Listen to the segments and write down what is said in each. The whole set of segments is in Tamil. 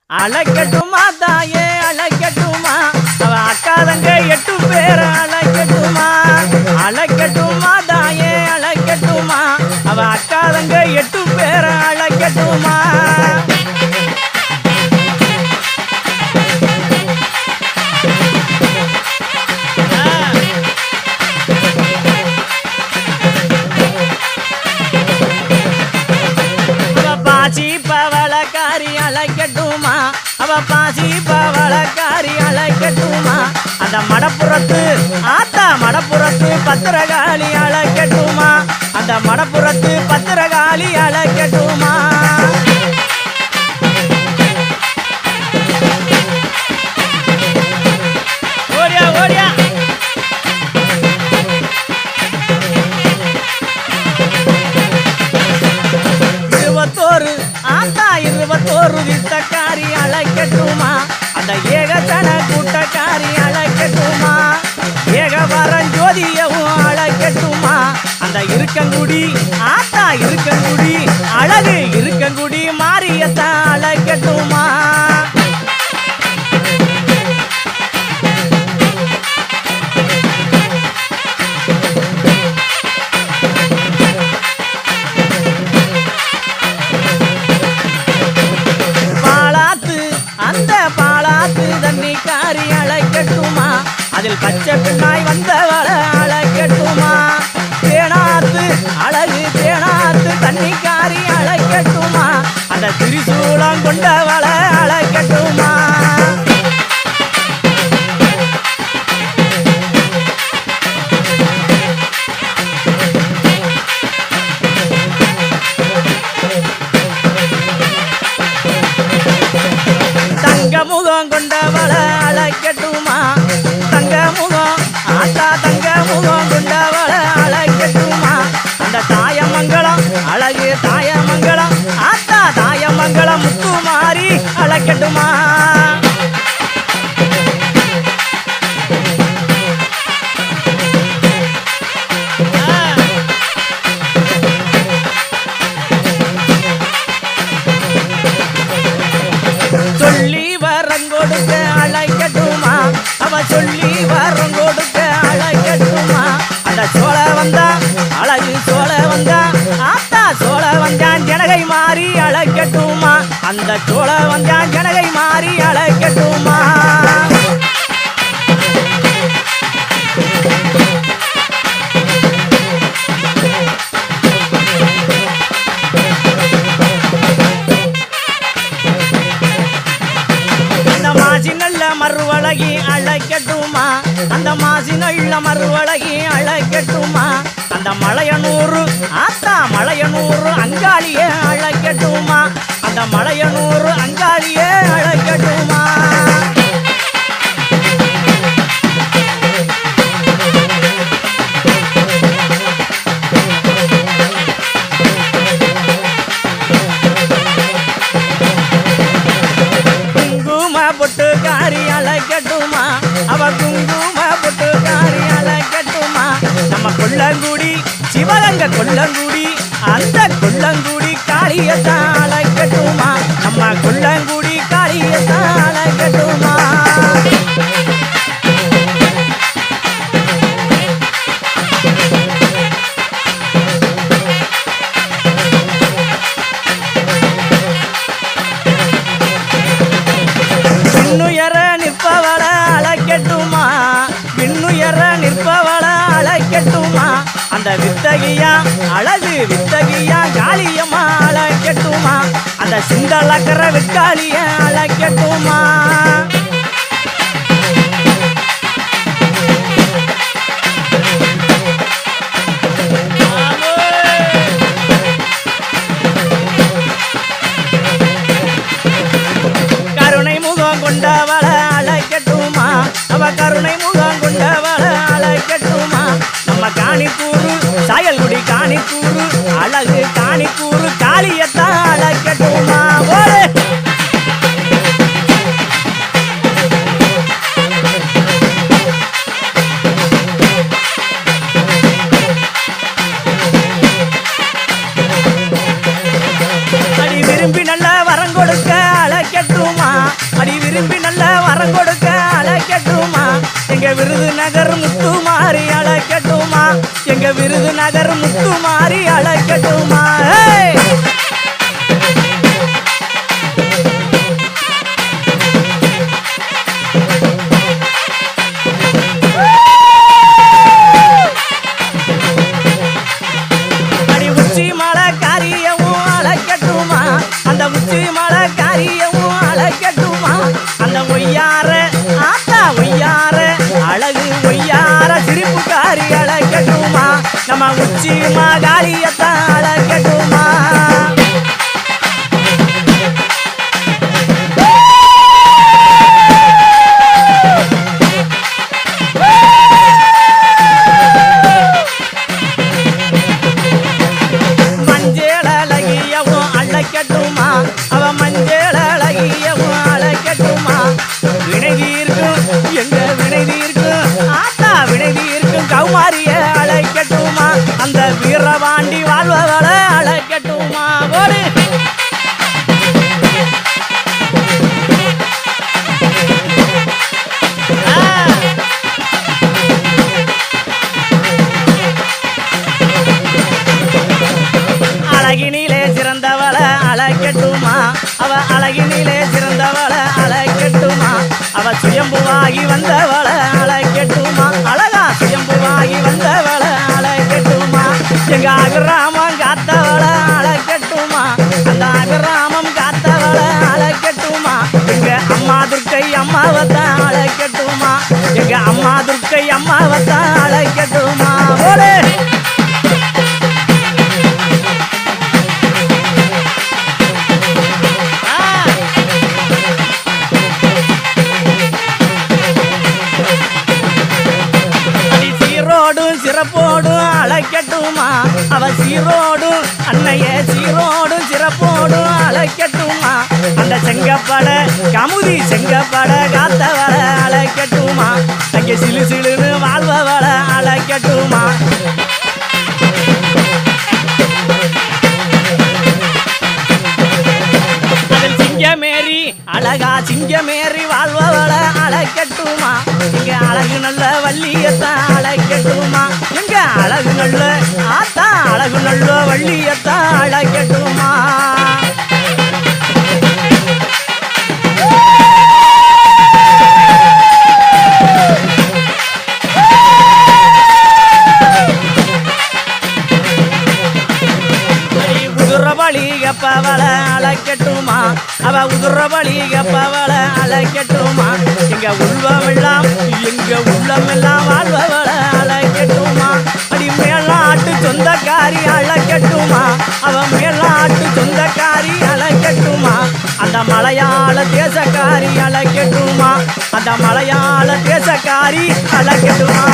அழைக்கட்டுமா தாயே அழைக்கட்டுமா, அவ அக்காதங்க 8 பேர் அழைக்கட்டுமா. அழைக்கட்டுமா தாயே அழைக்கட்டுமா, அவ அக்காதங்க 8 பேர் அழைக்கட்டுமா. பாசி பவளக்காரி அழைக்கட்டுமா, அவ பாசி பவளக்காரி அழைக்கட்டுமா. அந்த மடப்புறத்து ஆத்தா மடப்புறத்து பத்திரகாளி அழைக்கட்டுமா. அந்த மடப்புறத்து பத்திரகாளி அழைக்கட்டுமா. ஓடியா ஓடியா ஆத்தா 21 வித்தக்காரி அழைக்கட்டுமா. அந்த ஏகத்தன கூட்டக்காரி அழைக்கட்டுமா. ஏகவரம் ஜோதியவும் அழைக்கட்டுமா. அந்த இருக்கங்குடி ஆத்தா இருக்கங்குடி அழகு இருக்கங்குடி மாரியத்தான் அழைக்கட்டுமா. அந்த பாலாத்து தண்ணிக்காரி அழைக்கட்டுமா. அதில் பச்சை பெண்ணாய் வந்தவள அழைக்கட்டுமா. தேனாத்து அழகு தேனாத்து தண்ணிக்காரி அழைக்கட்டுமா. அந்த திரிசூலம் கொண்டவள அழைக்கட்டுமா. முகம் கொண்டவள அழைக்கட்டுமா. தங்க முகம் ஆத்தா தங்க முகம் கொண்டவள அழைக்கட்டுமா. அந்த தாயமங்கலம் அழகு தாயமங்கலம் ஆத்தா தாயமங்கலம் முத்துமாரி அழைக்கட்டுமா. சொல்லி வரம் கொடுக்க அழைக்கட்டுமா. அவ சொல்லி வரம் கொடுக்க அழைக்கட்டுமா. அந்த சோழ வந்தா அழகு சோழ வந்தா ஆத்தா சோழ வந்தான் ஜனகை மாறி அழைக்கட்டுமா. அந்த சோழ வந்தான் ஜனகை மாறி அழைக்கட்டுமா. மறுவழகி அழைக்கட்டுமா. அந்த மாசி நல்ல மறுவழகி அழைக்கட்டுமா. அந்த மலையனூர் ஆத்தா மலையனூர் அங்காளியே அழைக்கட்டுமா. அந்த மலையனூர் அங்காளியே அழைக்கட்டுமா. பொட்டுக்காரி அழைக்கட்டுமா. அவ குங்கும பொட்டுக்காரி அழைக்கட்டுமா. நம்ம கொல்லங்குடி சிவகங்க கொல்லங்குடி அந்த கொல்லங்குடி காளியத்தான் அழைக்கட்டுமா. நம்ம கொல்லங்குடி காளியத்தான் அழைக்கட்டுமா. விண்ணுயர நிற்பவள அழைக்கட்டுமா. விண்ணுயர நிற்பவள அழைக்கட்டுமா. அந்த வித்தகியா அழகு வித்தகியா காளியம்மா அழைக்கட்டுமா. அந்த சிந்தலக்கர விற்காளிய அழைக்கட்டுமா. கருணை முகம் கொண்டவள அழைக்கட்டுமா. அவ கருணை முகம் கொண்டவள அழைக்கட்டுமா. நம்ம காணிக்கூறு சாயல்குடி காணிக்கூறு அழகு காணிக்கூறு காளியத்தான் அழைக்கட்டுமா. அடி விரும்பி நல்ல வரம் கொடுக்க அழைக்கட்டுமா. விருதுநகர் முத்துமாரி அழைக்கட்டுமா எங்க விருதுநகர் முத்துமாரி அழைக்கட்டுமா அடி உச்சி மலை காரியமும் அழைக்கட்டுமா அந்த உச்சி மலை காரியமும் அழைக்கட்டுமா அந்த ஒய்யார ஆத்தா ஒய்யார அழகு ஒய்யார சிரிப்புக்காரி அழைக்கட்டுமா நம்ம உச்சி மகாளியத்தான் அழைக்கட்டுமா மஞ்சள் அழகியவும் அழைக்கட்டுமா அவ மஞ்சள் அழகியவும் அழைக்கட்டுமா வினைதி இருக்கும் எங்க வினைதி இருக்கும் ஆத்தா வினைதி இருக்கும் கௌமாரிய அழைக்கட்டுமா அந்த வீரபாண்டி வாழ்வவளை அழைக்கட்டுமா போடு அழகினிலே சிறந்தவளை அழைக்கட்டுமா அவ அழகினிலே சிறந்தவளை அழைக்கட்டுமா அவ சுயம்புவாகி வந்தவளை அழைக்கட்டுமா அழகா சுயம்புவாகி வந்தவளை அழைக்கட்டுமா எங்க அபிராமம் காத்தவளை அழைக்கட்டுமா அந்த அபிராமம் காத்தவளை அழைக்கட்டுமா எங்க அம்மா துர்க்கை அம்மாவத்தான் அழைக்கட்டுமா எங்க அம்மா துர்க்கை அம்மாவத்தான் அழைக்கட்டுமா போலே சிறப்போடும் அழைக்கட்டுமா அவ சீரோடும் அன்னைய சீரோடும் சிறப்போடும் அழைக்கட்டுமா அந்த செங்கப்பட கமுதி செங்கப்பட காத்தவளை அழைக்கட்டுமா அங்கே சிலு சிலுன்னு வாழ்பவளை அழைக்கட்டுமா அதில் சிங்கமேரி அழகா சிங்கமேரி வாழ்பவளை அழைக்கட்டுமா இங்க அழகு நல்ல வள்ளியத்தான் அழைக்கட்டுமா எங்க அழகு நல்ல ஆத்தா அழகு நல்ல வள்ளியத்தான் அழைக்கட்டுமா உதுரபலி கப்பவளை அழைக்கட்டுமா அவ உதுரபலி கப்பவளை அழைக்கட்டுமா எங்க உள்ளமெல்லாம் எங்க உள்ளமெல்லாம் வாழ்பவளை அழைக்கட்டுமா அடி மேலாட்டு சொந்தக்காரி அழைக்கட்டுமா அவ மேலாட்டு சொந்தக்காரி அழைக்கட்டுமா அந்த மலையாள தேசக்காரி அழைக்கட்டுமா அந்த மலையாள தேசக்காரி அழைக்கட்டுமா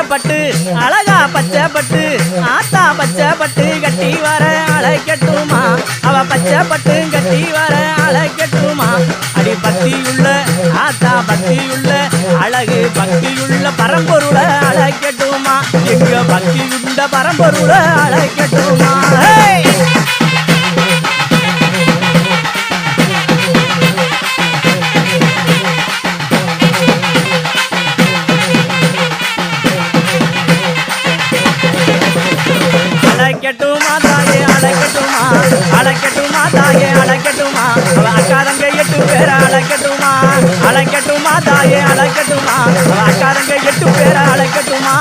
பட்டு அழகா பச்சைப்பட்டு ஆத்தா பச்சைப்பட்டு கட்டி வர அழைக்கட்டுமா அவ பச்சைப்பட்டு கட்டி வர அழைக்கட்டுமா அடி பக்தியுள்ள ஆத்தா பக்தியுள்ள அழகு பக்தியுள்ள பரம்பொருளை அழைக்கட்டுமா எங்க பக்தியுள்ள பரம்பொருளை அழைக்கட்டுமா அழைக்கட்டுமா தாயே அழைக்கட்டுமா அழைக்கட்டுமா தாயே அழைக்கட்டுமா அவ அக்காரங்க 8 பேர அழைக்கட்டுமா அழைக்கட்டுமா தாயே அழைக்கட்டுமா அவ அக்காரங்க 8 பேர அழைக்கட்டுமா